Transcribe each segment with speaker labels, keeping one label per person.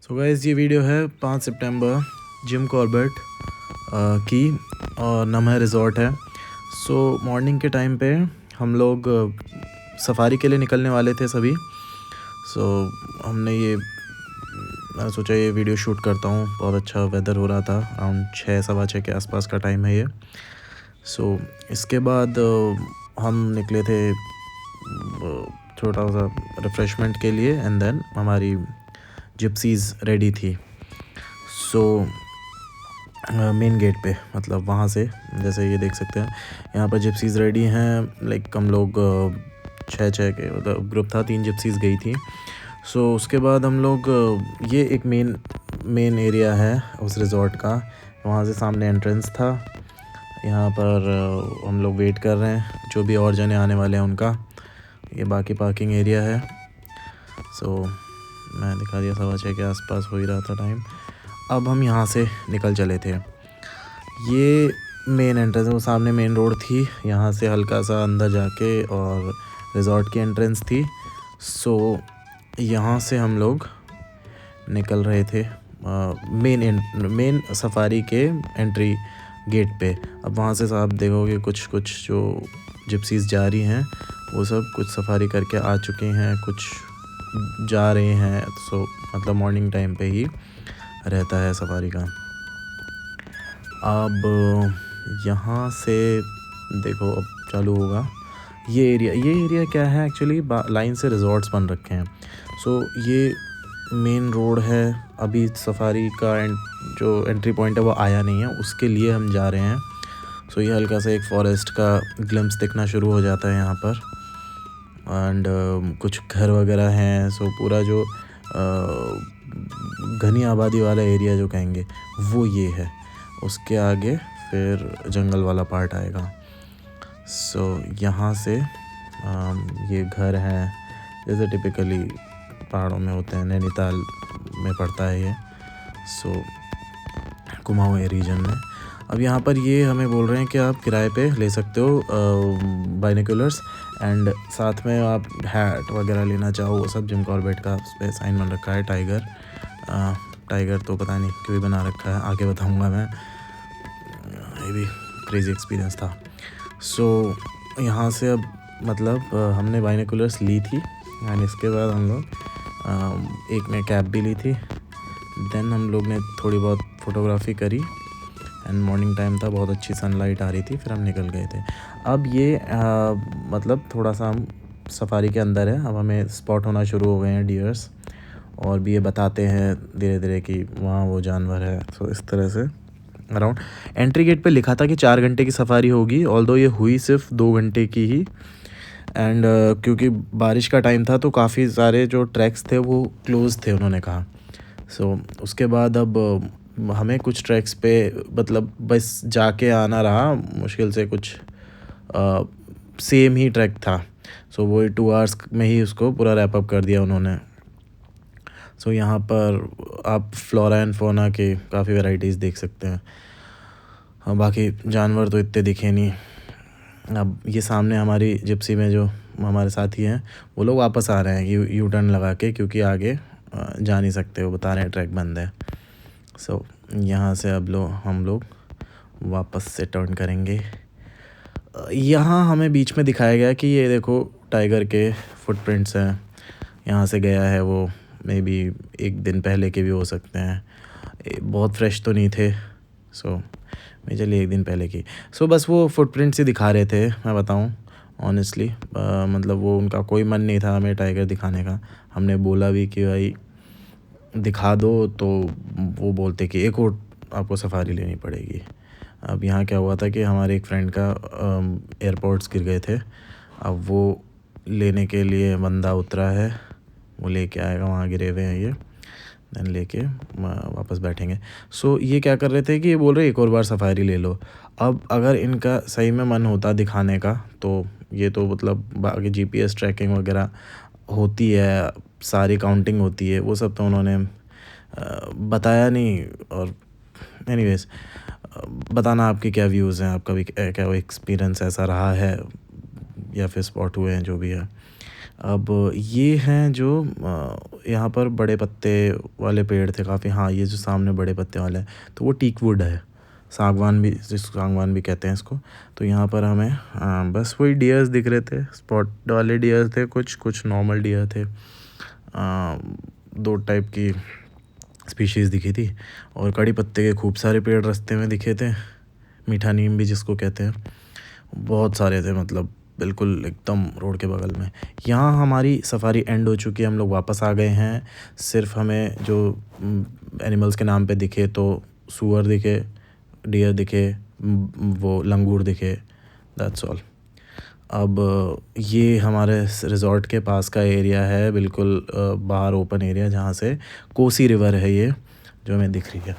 Speaker 1: So guys ये video है 5 सितंबर Jim Corbett की और नमः रिज़ॉर्ट है। सो मॉर्निंग के टाइम पे हम लोग सफारी के लिए निकलने वाले थे सभी। सो हमने मैंने सोचा ये वीडियो शूट करता हूँ। बहुत अच्छा वेदर हो रहा था, अराउंड 6 सवा 6 के आसपास का टाइम है ये। सो इसके बाद हम निकले थे छोटा सा रिफ़्रेशमेंट के लिए एंड देन हमारी जिप्सीज़ रेडी थी। सो मेन गेट पे मतलब वहाँ से जैसे ये देख सकते हैं यहाँ पर जिप्सीज़ रेडी हैं। लाइक हम लोग छः के मतलब ग्रुप था, 3 जिप्सीज़ गई थी। सो उसके बाद हम लोग ये एक मेन एरिया है उस रिज़ॉर्ट का, वहाँ से सामने एंट्रेंस था। यहाँ पर हम लोग वेट कर रहे हैं जो भी और जने आने वाले हैं उनका। ये बाकी पार्किंग एरिया है। सो मैं दिखा दिया, 6:15 के आसपास हो ही रहा था टाइम। अब हम यहाँ से निकल चले थे। ये मेन एंट्रेंस है, वो सामने मेन रोड थी, यहाँ से हल्का सा अंदर जाके और रिज़ॉर्ट की एंट्रेंस थी। सो यहाँ से हम लोग निकल रहे थे मेन सफारी के एंट्री गेट पे। अब वहाँ से आप देखोगे कुछ जो जिप्सीज़ जा रही हैं वो सब कुछ सफारी करके आ चुके हैं, कुछ जा रहे हैं। सो मतलब मॉर्निंग टाइम पे ही रहता है सफारी का। अब यहाँ से देखो अब चालू होगा ये एरिया क्या है एक्चुअली, लाइन से रिज़ॉर्ट्स बन रखे हैं। सो ये मेन रोड है, अभी सफारी का जो एंट्री पॉइंट है वो आया नहीं है, उसके लिए हम जा रहे हैं। सो ये हल्का सा एक फॉरेस्ट का ग्लिम्स दिखना शुरू हो जाता है यहाँ पर एंड कुछ घर वगैरह हैं। सो पूरा जो घनी आबादी वाला एरिया जो कहेंगे वो ये है। उसके आगे फिर जंगल वाला पार्ट आएगा। सो यहाँ से ये घर हैं जैसे टिपिकली पहाड़ों में होते हैं, नैनीताल में पड़ता है ये। सो कुमाऊँ रीजन में। अब यहाँ पर ये हमें बोल रहे हैं कि आप किराए पे ले सकते हो बाइनोकुलर्स एंड साथ में आप हैट वगैरह लेना चाहो वो सब। जिम कॉर्बेट का उस पर साइन बन रखा है टाइगर तो पता नहीं क्यों बना रखा है, आगे बताऊँगा मैं। ये भी क्रेज़ी एक्सपीरियंस था। सो यहाँ से अब मतलब हमने बाइनोकुलर्स ली थी एंड इसके बाद हम लोग एक ने कैप भी ली थी। देन हम लोग ने थोड़ी बहुत फ़ोटोग्राफी करी एंड मॉर्निंग टाइम था, बहुत अच्छी सनलाइट आ रही थी, फिर हम निकल गए थे। अब ये मतलब थोड़ा सा हम सफारी के अंदर है, अब हमें स्पॉट होना शुरू हो गए हैं डियर्स, और भी ये बताते हैं धीरे धीरे कि वहाँ वो जानवर है। सो इस तरह से अराउंड एंट्री गेट पे लिखा था कि 4 घंटे की सफारी होगी, ऑल्दो ये हुई सिर्फ 2 घंटे की ही। एंड क्योंकि बारिश का टाइम था तो काफ़ी सारे जो ट्रैक्स थे वो क्लोज़ थे उन्होंने कहा। सो उसके बाद अब हमें कुछ ट्रैक्स पे मतलब बस जाके आना रहा मुश्किल से, कुछ सेम ही ट्रैक था। सो वो 2 आवर्स में ही उसको पूरा रैप अप कर दिया उन्होंने। सो यहाँ पर आप फ्लोरा एंड फौना के काफ़ी वैरायटीज़ देख सकते हैं। बाकी जानवर तो इतने दिखे नहीं। अब ये सामने हमारी जिप्सी में जो हमारे साथी हैं वो लोग वापस आ रहे हैं यू टर्न लगा के, क्योंकि आगे जा नहीं सकते, वो बता रहे हैं ट्रैक बंद है। सो यहाँ से अब हम लोग वापस से टर्न करेंगे। यहाँ हमें बीच में दिखाया गया कि ये देखो टाइगर के फुटप्रिंट्स हैं, यहाँ से गया है वो, मे बी 1 दिन पहले के भी हो सकते हैं, बहुत फ्रेश तो नहीं थे। सो मेजरली 1 दिन पहले की। सो बस वो फुटप्रिंट्स ही दिखा रहे थे, मैं बताऊँ ऑनेस्टली मतलब वो उनका कोई मन नहीं था हमें टाइगर दिखाने का। हमने बोला भी कि भाई दिखा दो, तो वो बोलते कि एक और आपको सफारी लेनी पड़ेगी। अब यहाँ क्या हुआ था कि हमारे एक फ्रेंड का एयरपोर्ट्स गिर गए थे, अब वो लेने के लिए बंदा उतरा है, वो लेके आएगा, वहाँ गिरे हुए हैं ये, देन लेके वापस बैठेंगे। सो ये क्या कर रहे थे कि ये बोल रहे एक और बार सफारी ले लो। अब अगर इनका सही में मन होता दिखाने का तो ये तो मतलब आगे GPS ट्रैकिंग वगैरह होती है, सारी काउंटिंग होती है, वो सब तो उन्होंने बताया नहीं। और एनीवेज बताना आपके क्या व्यूज़ हैं, आपका भी क्या वो एक्सपीरियंस ऐसा रहा है या फिर स्पॉट हुए हैं जो भी है। अब ये हैं जो यहाँ पर बड़े पत्ते वाले पेड़ थे काफ़ी। हाँ, ये जो सामने बड़े पत्ते वाले हैं तो वो टीक वुड है, सागवान भी कहते हैं इसको। तो यहाँ पर हमें बस वही डियर्स दिख रहे थे, स्पॉट वाले डियर्स थे, कुछ नॉर्मल डियर थे। 2 टाइप की स्पीशीज़ दिखी थी, और कड़ी पत्ते के खूब सारे पेड़ रास्ते में दिखे थे, मीठा नीम भी जिसको कहते हैं, बहुत सारे थे, मतलब बिल्कुल एकदम रोड के बगल में। यहाँ हमारी सफारी एंड हो चुकी है, हम लोग वापस आ गए हैं। सिर्फ हमें जो एनिमल्स के नाम पे दिखे तो सूअर दिखे, डियर दिखे, वो लंगूर दिखे, दैट्स ऑल। अब ये हमारे रिज़ॉर्ट के पास का एरिया है, बिल्कुल बाहर ओपन एरिया, जहाँ से कोसी रिवर है ये जो हमें दिख रही है।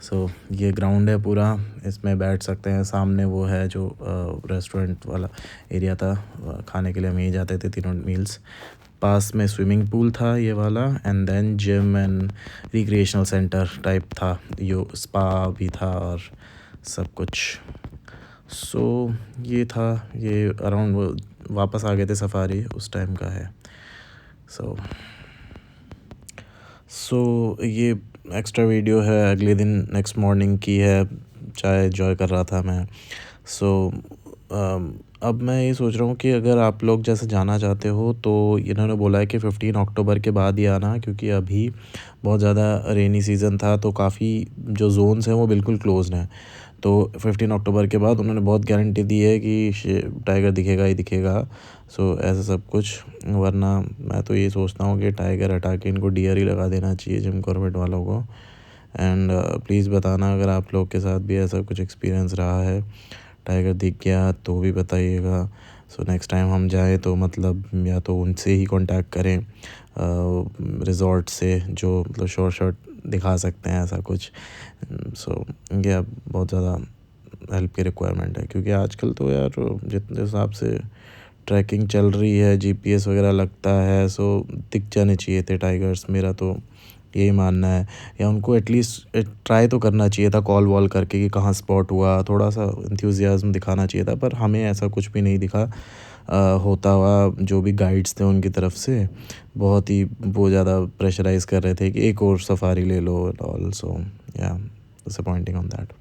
Speaker 1: सो ये ग्राउंड है पूरा, इसमें बैठ सकते हैं। सामने वो है जो रेस्टोरेंट वाला एरिया था, खाने के लिए हम यहीं जाते थे तीनों मील्स। पास में स्विमिंग पूल था ये वाला, and then gym and recreational centre type था, यो स्पा भी था और सब कुछ। सो ये था, ये अराउंड वो वापस आ गए थे सफारी उस टाइम का है। सो ये एक्स्ट्रा वीडियो है, अगले दिन नेक्स्ट मॉर्निंग की है, चाय एंजॉय कर रहा था मैं। अब मैं ये सोच रहा हूँ कि अगर आप लोग जैसे जाना चाहते हो तो इन्होंने बोला है कि 15 अक्टूबर के बाद ही आना, क्योंकि अभी बहुत ज़्यादा रेनी सीज़न था तो काफ़ी जो जोन्स हैं वो बिल्कुल क्लोज्ड हैं। तो 15 अक्टूबर के बाद उन्होंने बहुत गारंटी दी है कि टाइगर दिखेगा ही दिखेगा। सो ऐसा सब कुछ, वरना मैं तो ये सोचता हूँ कि टाइगर हटा के इनको डियर ही लगा देना चाहिए जिम कॉर्बेट वालों को। एंड प्लीज़ बताना अगर आप लोग के साथ भी ऐसा कुछ एक्सपीरियंस रहा है, टाइगर दिख गया तो भी बताइएगा। सो नेक्स्ट टाइम हम जाएँ तो मतलब या तो उनसे ही कांटेक्ट करें रिज़ॉर्ट से, जो मतलब शॉट दिखा सकते हैं ऐसा कुछ। सो ये बहुत ज़्यादा हेल्प की रिक्वायरमेंट है, क्योंकि आजकल तो यार जितने हिसाब से ट्रैकिंग चल रही है, जीपीएस वगैरह लगता है, सो दिख जाने चाहिए थे टाइगर्स, मेरा तो यही मानना है। या उनको एटलीस्ट ट्राई तो करना चाहिए था कॉल वॉल करके कि कहाँ स्पॉट हुआ, थोड़ा सा इंथ्यूजियाज्म दिखाना चाहिए था, पर हमें ऐसा कुछ भी नहीं दिखा होता हुआ। जो भी गाइड्स थे उनकी तरफ से बहुत ही वो ज़्यादा प्रेशराइज़ कर रहे थे कि एक और सफारी ले लो ऑल्सो, या डिसअपॉइंटिंग ऑन दैट।